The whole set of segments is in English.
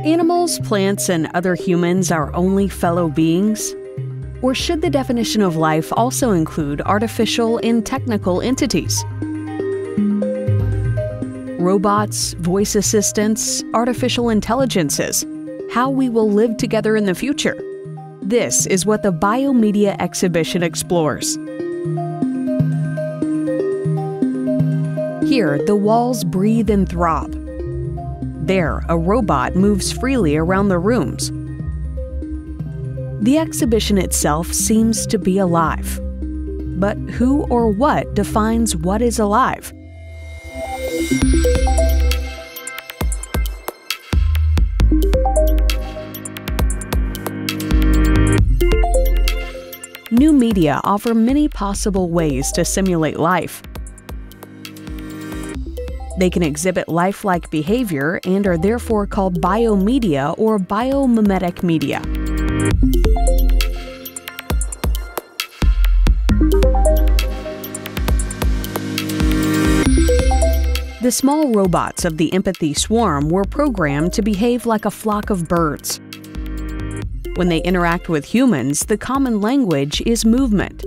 animals, plants, and other humans our only fellow beings? Or should the definition of life also include artificial and technical entities? Robots, voice assistants, artificial intelligences, how we will live together in the future. This is what the BioMedia exhibition explores. Here, the walls breathe and throb. There, a robot moves freely around the rooms. The exhibition itself seems to be alive. But who or what defines what is alive? New media offer many possible ways to simulate life. They can exhibit lifelike behavior and are therefore called biomedia or biomimetic media. The small robots of the empathy swarm were programmed to behave like a flock of birds. When they interact with humans, the common language is movement.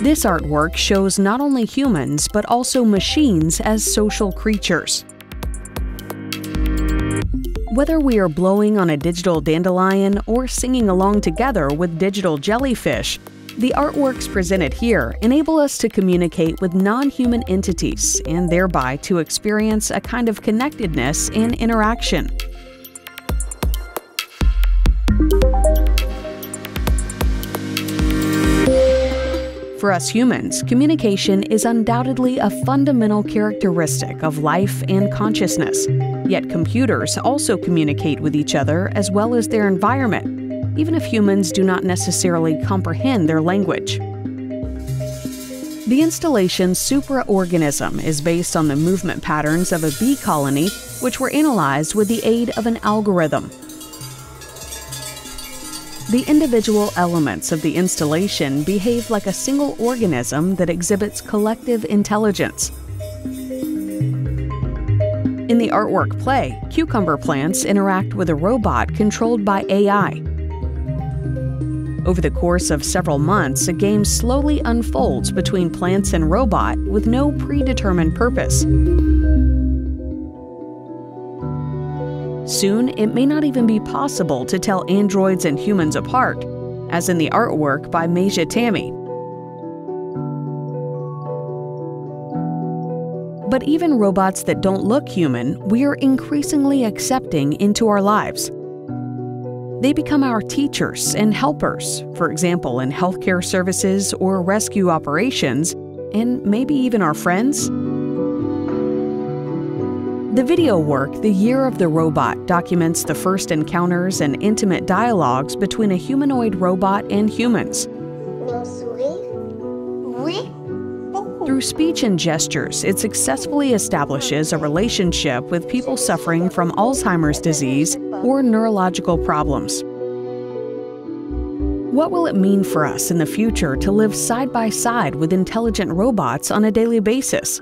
This artwork shows not only humans, but also machines as social creatures. Whether we are blowing on a digital dandelion or singing along together with digital jellyfish, the artworks presented here enable us to communicate with non-human entities and thereby to experience a kind of connectedness and interaction. For us humans, communication is undoubtedly a fundamental characteristic of life and consciousness. Yet computers also communicate with each other as well as their environment, even if humans do not necessarily comprehend their language. The installation Supraorganism is based on the movement patterns of a bee colony, which were analyzed with the aid of an algorithm. The individual elements of the installation behave like a single organism that exhibits collective intelligence. In the artwork play, cucumber plants interact with a robot controlled by AI. Over the course of several months, a game slowly unfolds between plants and robot with no predetermined purpose. Soon, it may not even be possible to tell androids and humans apart, as in the artwork by Maja Tammy. But even robots that don't look human, we are increasingly accepting into our lives. They become our teachers and helpers, for example, in healthcare services or rescue operations, and maybe even our friends. The video work, The Year of the Robot, documents the first encounters and intimate dialogues between a humanoid robot and humans. Through speech and gestures, it successfully establishes a relationship with people suffering from Alzheimer's disease or neurological problems. What will it mean for us in the future to live side by side with intelligent robots on a daily basis?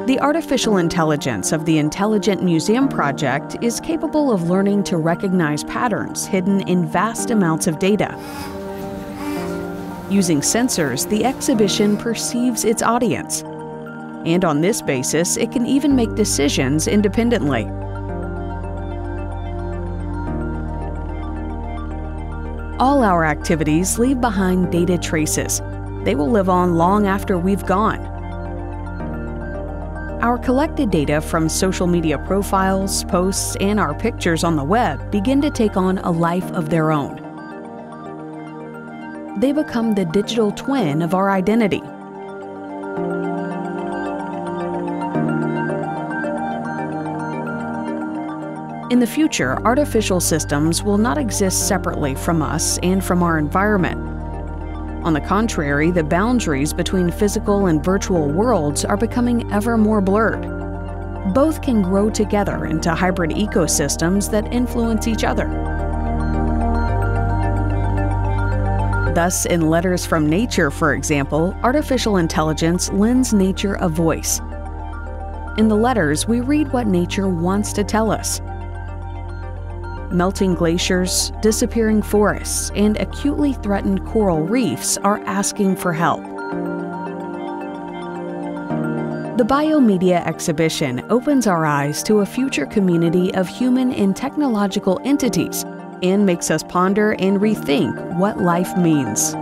The artificial intelligence of the Intelligent Museum project is capable of learning to recognize patterns hidden in vast amounts of data. Using sensors, the exhibition perceives its audience. And on this basis, it can even make decisions independently. All our activities leave behind data traces. They will live on long after we've gone. Our collected data from social media profiles, posts, and our pictures on the web begin to take on a life of their own. They become the digital twin of our identity. In the future, artificial systems will not exist separately from us and from our environment. On the contrary, the boundaries between physical and virtual worlds are becoming ever more blurred. Both can grow together into hybrid ecosystems that influence each other. Thus, in Letters from Nature, for example, artificial intelligence lends nature a voice. In the letters, we read what nature wants to tell us. Melting glaciers, disappearing forests, and acutely threatened coral reefs are asking for help. The BioMedia exhibition opens our eyes to a future community of human and technological entities and makes us ponder and rethink what life means.